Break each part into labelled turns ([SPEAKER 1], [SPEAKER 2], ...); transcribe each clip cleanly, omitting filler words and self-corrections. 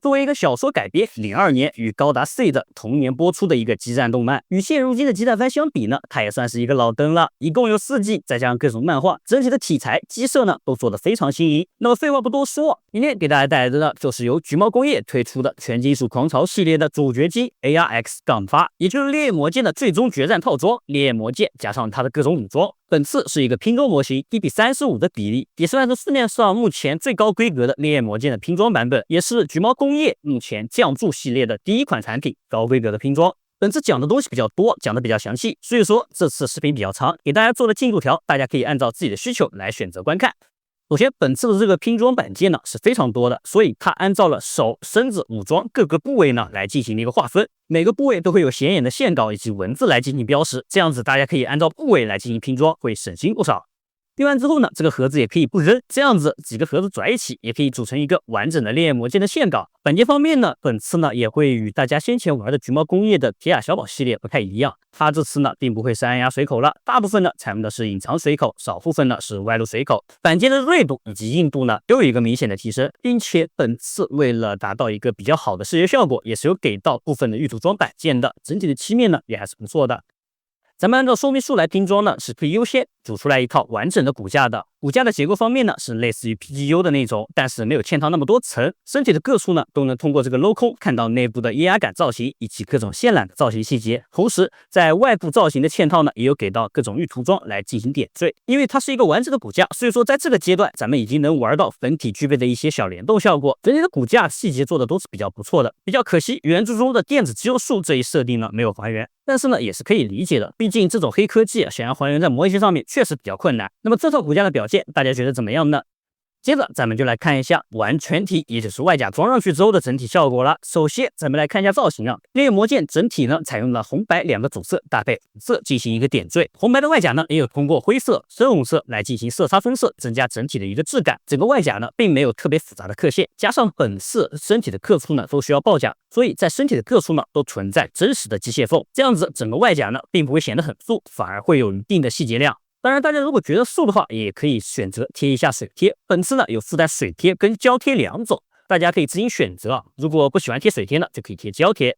[SPEAKER 1] 作为一个小说改编，02年与高达 C 的同年播出的一个激战动漫，与现如今的激战番相比呢，它也算是一个老登了。一共有4季，再加上各种漫画，整体的题材、机设呢都做得非常新颖。那么废话不多说，今天给大家带来的呢，就是由橘猫工业推出的全金属狂潮系列的主角机 ARX-8，也就是烈焰魔剑的最终决战套装，烈焰魔剑加上它的各种武装。本次是一个拼装模型1:35的比例，也算是市面上目前最高规格的烈焰魔剑的拼装版本，也是橘猫工业目前降柱系列的第一款产品，高规格的拼装。本次讲的东西比较多，讲的比较详细，所以说这次视频比较长，给大家做了进度条，大家可以按照自己的需求来选择观看。首先，本次的这个拼装板件呢是非常多的，所以它按照了手、身子、武装各个部位呢来进行了一个划分，每个部位都会有显眼的线稿以及文字来进行标识，这样子大家可以按照部位来进行拼装，会省心不少。拼完之后呢，这个盒子也可以不扔，这样子几个盒子拽一起，也可以组成一个完整的烈焰魔剑的线稿。板件方面呢，本次呢也会与大家先前玩的橘猫工业的铁甲小宝系列不太一样，它这次呢并不会是按压水口了，大部分呢采用的是隐藏水口，少部分呢是外露水口。板件的锐度以及硬度呢都有一个明显的提升，并且本次为了达到一个比较好的视觉效果，也是有给到部分的预组装板件的，整体的漆面呢也还是不错的。咱们按照说明书来拼装呢，是可以优先组出来一套完整的骨架的。骨架的结构方面呢，是类似于 PGU 的那种，但是没有嵌套那么多层。身体的各处呢，都能通过这个镂空看到内部的液压感造型以及各种线缆的造型细节。同时，在外部造型的嵌套呢，也有给到各种预涂装来进行点缀。因为它是一个完整的骨架，所以说在这个阶段，咱们已经能玩到本体具备的一些小联动效果。整体的骨架细节做的都是比较不错的。比较可惜，原著中的电子肌肉束这一设定呢，没有还原。但是呢，也是可以理解的，毕竟这种黑科技想要还原在模型上面确实比较困难。那么这套骨架的表现，大家觉得怎么样呢？接着咱们就来看一下完全体，也就是外甲装上去之后的整体效果了。首先咱们来看一下造型啊，烈焰魔剑整体呢采用了红白2个主色搭配红色进行一个点缀，红白的外甲呢也有通过灰色、深红色来进行色差分色，增加整体的一个质感。整个外甲呢并没有特别复杂的刻线，加上本次身体的各处呢都需要报甲，所以在身体的各处呢都存在真实的机械缝，这样子整个外甲呢并不会显得很素，反而会有一定的细节量。当然，大家如果觉得素的话，也可以选择贴一下水贴。本次呢有附带水贴跟胶贴2种，大家可以自行选择啊。如果不喜欢贴水贴呢，就可以贴胶贴。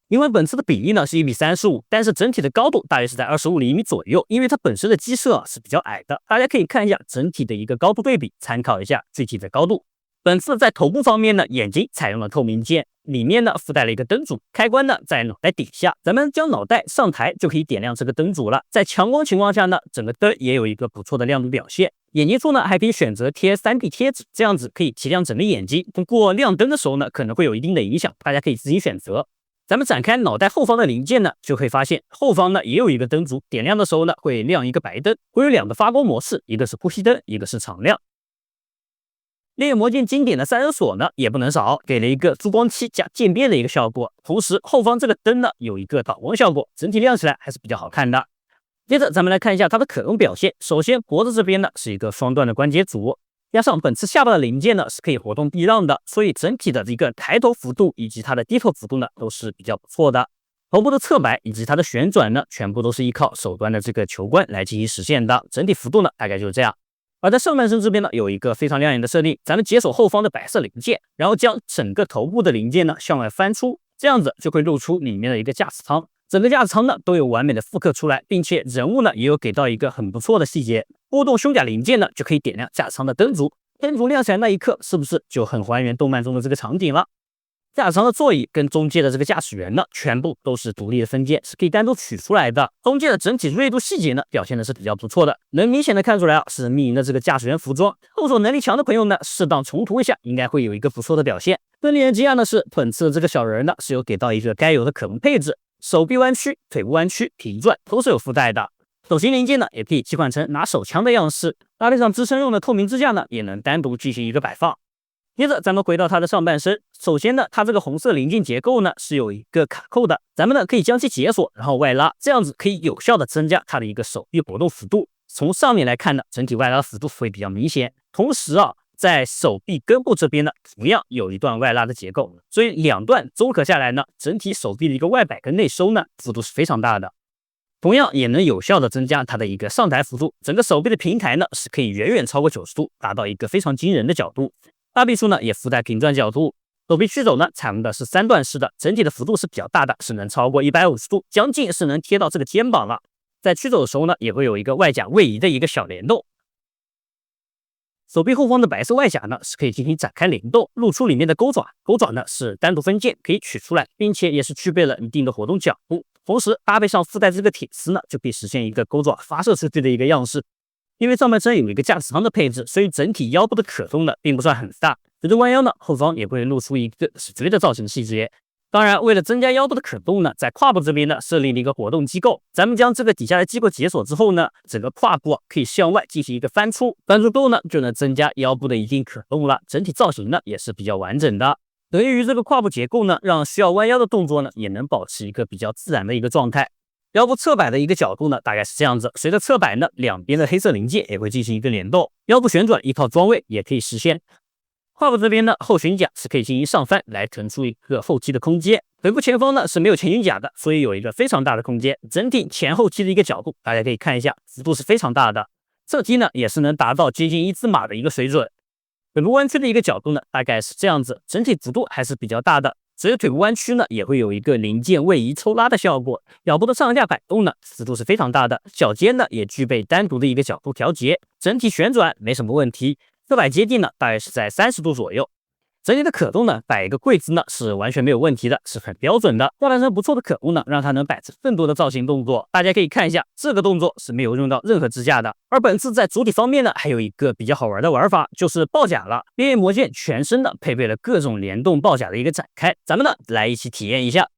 [SPEAKER 1] 因为本次的比例呢是1:35，但是整体的高度大约是在25厘米左右。因为它本身的机设是比较矮的，大家可以看一下整体的一个高度对比，参考一下具体的高度。本次在头部方面呢，眼睛采用了透明件，里面呢附带了一个灯组，开关呢在脑袋顶下，咱们将脑袋上抬就可以点亮这个灯组了。在强光情况下呢，整个灯也有一个不错的亮度表现。眼睛处呢还可以选择贴3D 贴纸，这样子可以提亮整个眼睛，不过亮灯的时候呢可能会有一定的影响，大家可以自己选择。咱们展开脑袋后方的零件呢，就会发现后方呢也有一个灯组，点亮的时候呢会亮一个白灯，会有2个发光模式，一个是呼吸灯，一个是常亮。烈焰魔剑经典的3人锁呢也不能少，给了一个珠光漆加渐变的一个效果，同时后方这个灯呢有一个导光效果，整体亮起来还是比较好看的。接着咱们来看一下它的可用表现，首先脖子这边呢是一个双段的关节组，加上本次下巴的零件呢是可以活动避让的，所以整体的一个抬头幅度以及它的低头幅度呢都是比较不错的。头部的侧摆以及它的旋转呢全部都是依靠手端的这个球冠来进行实现的，整体幅度呢大概就是这样。而在上半身这边呢，有一个非常亮眼的设定，咱们解锁后方的白色零件，然后将整个头部的零件呢向外翻出，这样子就会露出里面的一个驾驶舱。整个驾驶舱呢都有完美的复刻出来，并且人物呢也有给到一个很不错的细节，拨动胸甲零件呢就可以点亮驾驶舱的灯组，灯组亮起来那一刻，是不是就很还原动漫中的这个场景了？驾驶舱的座椅跟中介的这个驾驶员呢，全部都是独立的分件，是可以单独取出来的。中介的整体锐度细节呢，表现的是比较不错的，能明显的看出来啊，是密银的这个驾驶员服装。后手能力强的朋友呢，适当重涂一下，应该会有一个不错的表现。更令人惊讶的是，本次的这个小人呢，是有给到一个该有的可动配置，手臂弯曲、腿部弯曲、平转都是有附带的。手型零件呢，也可以切换成拿手枪的样式。拉力上支撑用的透明支架呢，也能单独进行一个摆放。接着咱们回到它的上半身，首先呢，它这个红色零件结构呢是有一个卡扣的，咱们呢可以将其解锁，然后外拉，这样子可以有效的增加它的一个手臂活动幅度。从上面来看呢，整体外拉的幅度会比较明显。同时啊，在手臂根部这边呢，同样有一段外拉的结构，所以2段综合下来呢，整体手臂的一个外摆跟内收呢，幅度是非常大的。同样也能有效的增加它的一个上抬幅度，整个手臂的平抬呢是可以远远超过90度，达到一个非常惊人的角度。大臂处呢也附带平转角度，手臂曲肘呢采用的是3段式的，整体的幅度是比较大的，是能超过150度，将近是能贴到这个肩膀了。在曲肘的时候呢，也会有一个外甲位移的一个小联动。手臂后方的白色外甲呢是可以进行展开联动，露出里面的钩爪，钩爪呢是单独分件可以取出来，并且也是具备了一定的活动角度。同时搭配上附带这个铁丝呢，就可以实现一个钩爪发射出去的一个样式。因为上半身有一个驾驶舱的配置，所以整体腰部的可动呢并不算很大。随着弯腰呢，后方也会露出一个齿椎的造型细节。当然，为了增加腰部的可动呢，在胯部这边呢设立了一个活动机构。咱们将这个底下的机构解锁之后呢，整个胯部可以向外进行一个翻出，翻出后呢就能增加腰部的一定可动了。整体造型呢也是比较完整的。得益于这个胯部结构呢，让需要弯腰的动作呢也能保持一个比较自然的一个状态。腰部侧摆的一个角度呢，大概是这样子。随着侧摆呢，两边的黑色零件也会进行一个联动。腰部旋转依靠装位也可以实现。胯部这边呢，后悬架是可以进行上翻来腾出一个后期的空间。腿部前方呢是没有前悬架的，所以有一个非常大的空间。整体前后期的一个角度，大家可以看一下，幅度是非常大的。侧踢呢也是能达到接近1字马的一个水准。腿部弯曲的一个角度呢，大概是这样子，整体幅度还是比较大的。随着腿部弯曲呢，也会有一个零件位移抽拉的效果。脚部的上下摆动呢，幅度是非常大的。脚尖呢也具备单独的一个角度调节，整体旋转没什么问题。侧摆接地呢，大约是在30度左右。整体的可动呢，摆一个跪姿呢是完全没有问题的，是很标准的。下半身不错的可动呢，让它能摆出更多的造型动作。大家可以看一下，这个动作是没有用到任何支架的。而本次在主体方面呢，还有一个比较好玩的玩法，就是抱甲了。边缘魔剑全身呢配备了各种联动抱甲的一个展开，咱们呢来一起体验一下。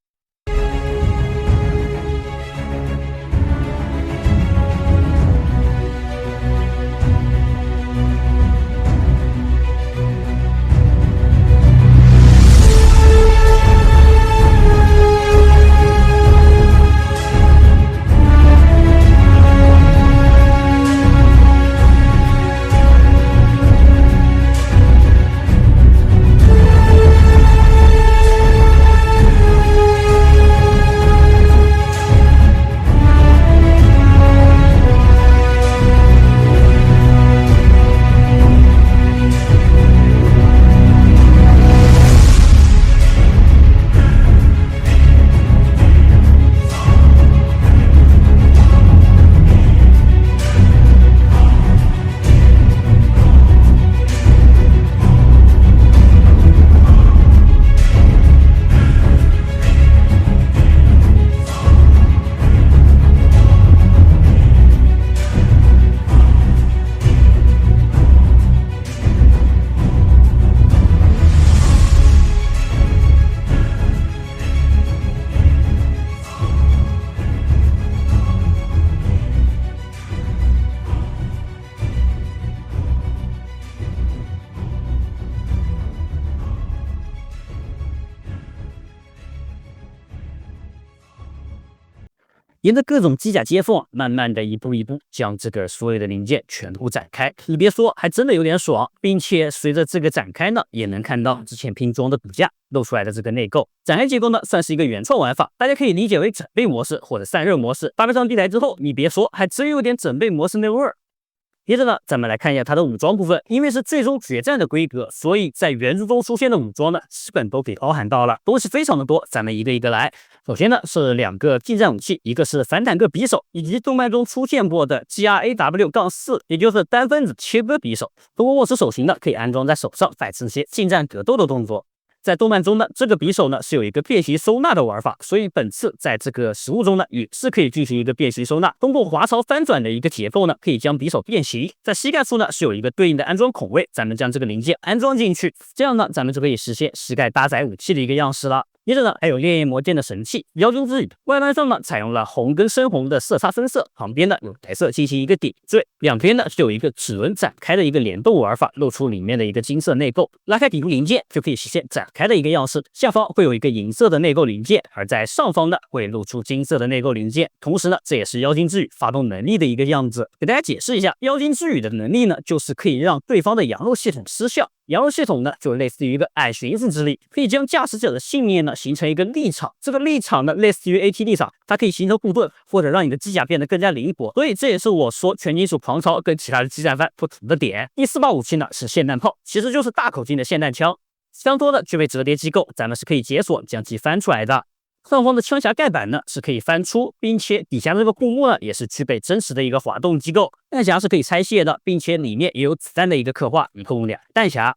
[SPEAKER 1] 沿着各种机甲接缝，慢慢的一步一步将这个所有的零件全部展开。你别说，还真的有点爽，并且随着这个展开呢，也能看到之前拼装的骨架露出来的这个内构。展开结构呢，算是一个原创玩法，大家可以理解为整备模式或者散热模式。搭配上地台之后，你别说，还真有点整备模式那味儿。接着呢，咱们来看一下它的武装部分。因为是最终决战的规格，所以在原著中出现的武装呢，基本都给包含到了，东西非常的多，咱们一个一个来。首先呢是2个近战武器，一个是反坦克匕首，以及动漫中出现过的 GRAW-4，也就是单分子切割匕首。通过握持手型呢，可以安装在手上，摆出一些近战格斗的动作。在动漫中呢，这个匕首呢是有一个变形收纳的玩法，所以本次在这个实物中呢，也是可以进行一个变形收纳。通过滑槽翻转的一个结构呢，可以将匕首变形。在膝盖处呢是有一个对应的安装孔位，咱们将这个零件安装进去，这样呢，咱们就可以实现膝盖搭载武器的一个样式了。接着呢，还有烈焰魔剑的神器妖精之羽，外观上呢采用了红跟深红的色差分色，旁边呢有白色进行一个点缀，两边呢是有一个齿轮展开的一个联动玩法，露出里面的一个金色内构，拉开底部零件就可以实现展开的一个样式。下方会有一个银色的内构零件，而在上方呢会露出金色的内构零件，同时呢这也是妖精之羽发动能力的一个样子。给大家解释一下，妖精之羽的能力呢，就是可以让对方的羊肉系统失效。羊肉系统呢，就类似于一个暗寻思之力，可以将驾驶者的信念呢形成一个立场。这个立场呢，类似于 AT 立场，它可以形成护盾，或者让你的机甲变得更加灵活。所以这也是我说全金属狂潮跟其他的激战番不同的点。第4把武器呢是霰弹炮，其实就是大口径的霰弹枪。枪托呢具备折叠机构，咱们是可以解锁将其翻出来的。上方的枪匣盖板呢是可以翻出，并且底下这个护木呢也是具备真实的一个滑动机构。弹匣是可以拆卸的，并且里面也有子弹的一个刻画，一共2弹匣。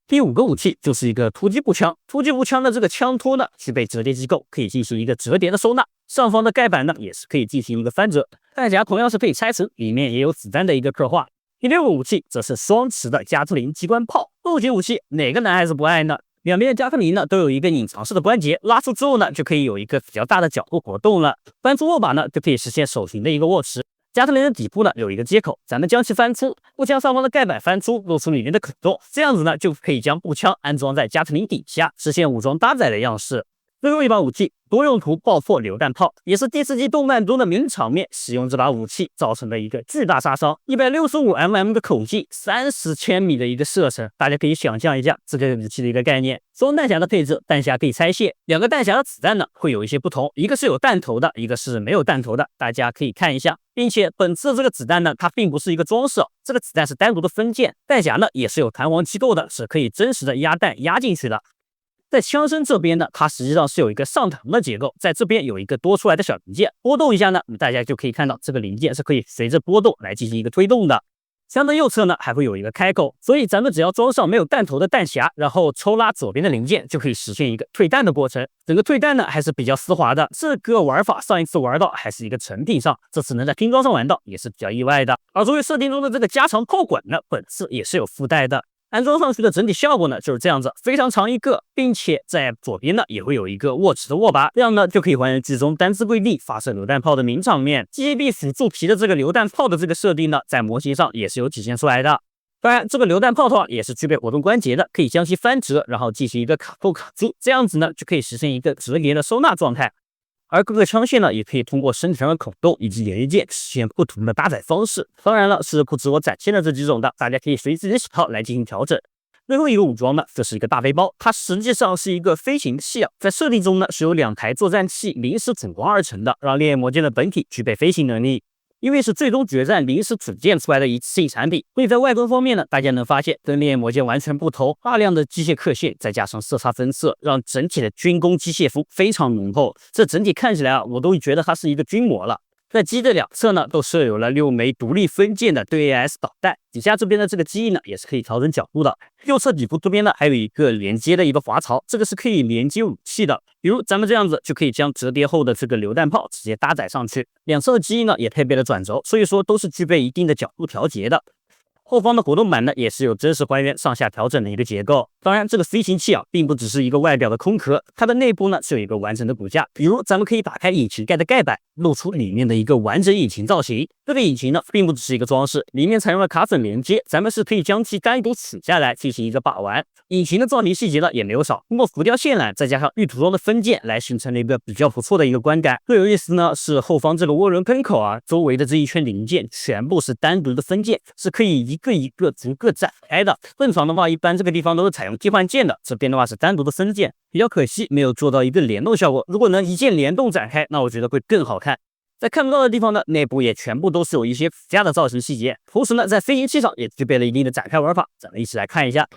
[SPEAKER 1] 第5个武器就是一个突击步枪。突击步枪的这个枪托呢具备折叠机构，可以进行一个折叠的收纳。上方的盖板呢也是可以进行一个翻折，弹匣同样是可以拆成，里面也有子弹的一个刻画。第6个武器则是双持的加特林机关炮。重型武器哪个男孩子不爱呢？两边的加特林呢都有一个隐藏式的关节，拉出之后呢就可以有一个比较大的角度活动了。翻出握把呢就可以实现手型的一个握持。加特林的底部呢有一个接口，咱们将其翻出，步枪上方的盖板翻出，露出里面的孔洞，这样子呢就可以将步枪安装在加特林底下，实现武装搭载的样式。最后一把武器，多用途爆破榴弹炮，也是第4季动漫中的名场面。使用这把武器造成了一个巨大杀伤，165mm 的口径，30千米的一个射程，大家可以想象一下这个武器的一个概念。双弹匣的配置，弹匣可以拆卸，2个弹匣的子弹呢会有一些不同，一个是有弹头的，一个是没有弹头的，大家可以看一下。并且本次的这个子弹呢，它并不是一个装饰，这个子弹是单独的分件，弹匣呢也是有弹簧机构的，是可以真实的压弹压进去的。在枪身这边呢，它实际上是有一个上膛的结构，在这边有一个多出来的小零件，波动一下呢，大家就可以看到这个零件是可以随着波动来进行一个推动的。枪的右侧呢还会有一个开口，所以咱们只要装上没有弹头的弹匣，然后抽拉左边的零件，就可以实现一个退弹的过程。整个退弹呢还是比较丝滑的，这个玩法上一次玩到还是一个成品上，这次能在拼装上玩到也是比较意外的。而作为设定中的这个加长炮管呢，本次也是有附带的。安装上去的整体效果呢就是这样子，非常长一个，并且在左边呢也会有一个握持的握把，这样呢就可以还原剧中单支跪地发射榴弹炮的名场面。GAB 辅助皮的这个榴弹炮的这个设定呢，在模型上也是有体现出来的。当然，这个榴弹炮的话也是具备活动关节的，可以将其翻折，然后进行一个卡扣卡住，这样子呢就可以实现一个折叠的收纳状态。而各个枪械呢，也可以通过身体上的孔洞以及连接实现不同的搭载方式。当然了，是不止我展现的这几种的，大家可以随自己的喜好来进行调整。最后一个武装呢，这是一个大背包，它实际上是一个飞行器啊，在设定中呢是由2台作战器临时组装而成的，让烈焰魔剑的本体具备飞行能力。因为是最终决战临时组建出来的一次性产品，所以在外观方面呢，大家能发现跟烈焰魔剑完全不同，大量的机械刻线，再加上色差分色，让整体的军工机械服非常浓厚。这整体看起来啊，我都觉得它是一个军模了。在机的2侧呢，都设有了6枚独立分件的对 AS 导弹，底下这边的这个机翼呢，也是可以调整角度的。右侧底部这边呢，还有一个连接的一个滑槽，这个是可以连接武器的，比如咱们这样子就可以将折叠后的这个榴弹炮直接搭载上去。2侧的机翼呢，也配备了转轴，所以说都是具备一定的角度调节的。后方的活动板呢，也是有真实还原上下调整的一个结构。当然，这个飞行器啊，并不只是一个外表的空壳，它的内部呢是有一个完整的骨架。比如，咱们可以打开引擎盖的盖板，露出里面的一个完整引擎造型。这个引擎呢，并不只是一个装饰，里面采用了卡榫连接，咱们是可以将其单独取下来进行一个把玩。引擎的造型细节呢也没有少，通过浮雕线缆再加上预涂装的分件，来形成了一个比较不错的一个观感。最有意思呢是后方这个涡轮喷口啊，周围的这一圈零件全部是单独的分件，是可以一个一个逐个展开的。正常的话，一般这个地方都是采用替换件的，这边的话是单独的分件，比较可惜没有做到一个联动效果。如果能一键联动展开，那我觉得会更好看。在看不到的地方呢，内部也全部都是有一些附加的造型细节，同时呢，在飞行器上也具备了一定的展开玩法，咱们一起来看一下。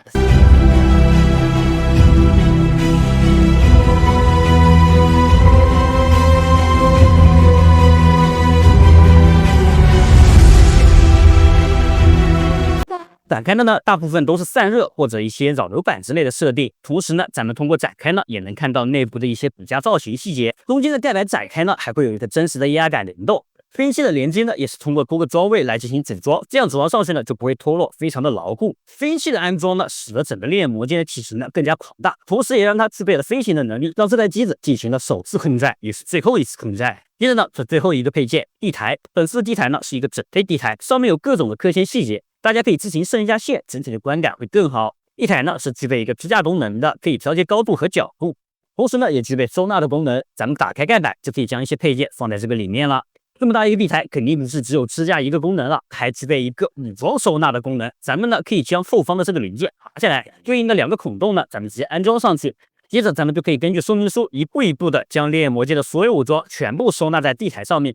[SPEAKER 1] 展开的呢，大部分都是散热或者一些扰流板之类的设定。同时呢，咱们通过展开呢，也能看到内部的一些骨架造型细节。中间的盖板展开呢，还会有一个真实的压感联动。飞行器的连接呢，也是通过多个装位来进行整装，这样组装上去呢就不会脱落，非常的牢固。飞行器的安装呢，使得整个烈焰魔剑的体型呢更加庞大，同时也让它具备了飞行的能力，让这台机子进行了首次空战，也是最后一次空战。接着呢，是最后一个配件地台。本次的地台呢是一个整配地台，上面有各种的刻线细节，大家可以自行剩一下线，整体的观感会更好。地台呢是具备一个支架功能的，可以调节高度和角度，同时呢也具备收纳的功能。咱们打开盖板就可以将一些配件放在这个里面了。这么大一个地台，肯定不是只有支架一个功能了，还具备一个武装收纳的功能。咱们呢可以将后方的这个零件拔下来，对应的2个孔洞呢，咱们直接安装上去。接着咱们就可以根据说明书一步一步的将烈焰魔剑的所有武装全部收纳在地台上面。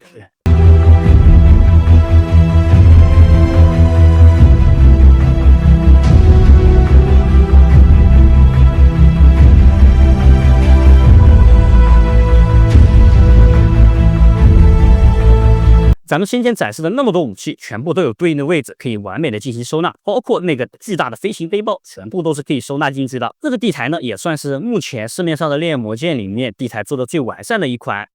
[SPEAKER 1] 咱们先前展示的那么多武器，全部都有对应的位置，可以完美的进行收纳，包括那个巨大的飞行背包，全部都是可以收纳进去的。这个地台呢，也算是目前市面上的烈焰魔剑里面地台做的最完善的一款。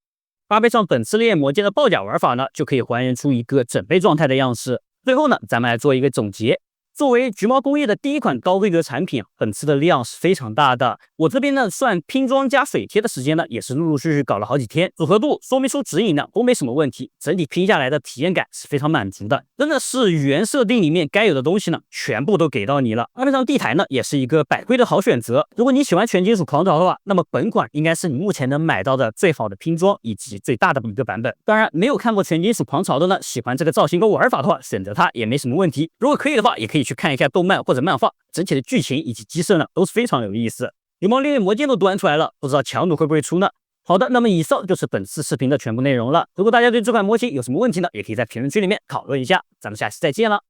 [SPEAKER 1] 搭配上本次烈焰魔剑的爆甲玩法呢，就可以还原出一个整备状态的样式。最后呢，咱们来做一个总结。作为橘猫工业的第一款高规格产品，本次的量是非常大的。我这边呢，算拼装加水贴的时间呢，也是陆陆续续搞了好几天，组合度、说明书指引呢都没什么问题，整体拼下来的体验感是非常满足的。真的是原设定里面该有的东西呢，全部都给到你了。搭配上地台呢，也是一个百规的好选择。如果你喜欢全金属狂潮的话，那么本款应该是你目前能买到的最好的拼装以及最大的一个版本。当然，没有看过全金属狂潮的呢，喜欢这个造型和玩法的话，选择它也没什么问题。如果可以的话，也可以去看一下动漫或者漫画，整体的剧情以及机设呢都是非常有意思。橘猫烈焰魔剑都端出来了，不知道强弩会不会出呢？好的，那么以上就是本次视频的全部内容了。如果大家对这款模型有什么问题呢，也可以在评论区里面讨论一下。咱们下期再见了。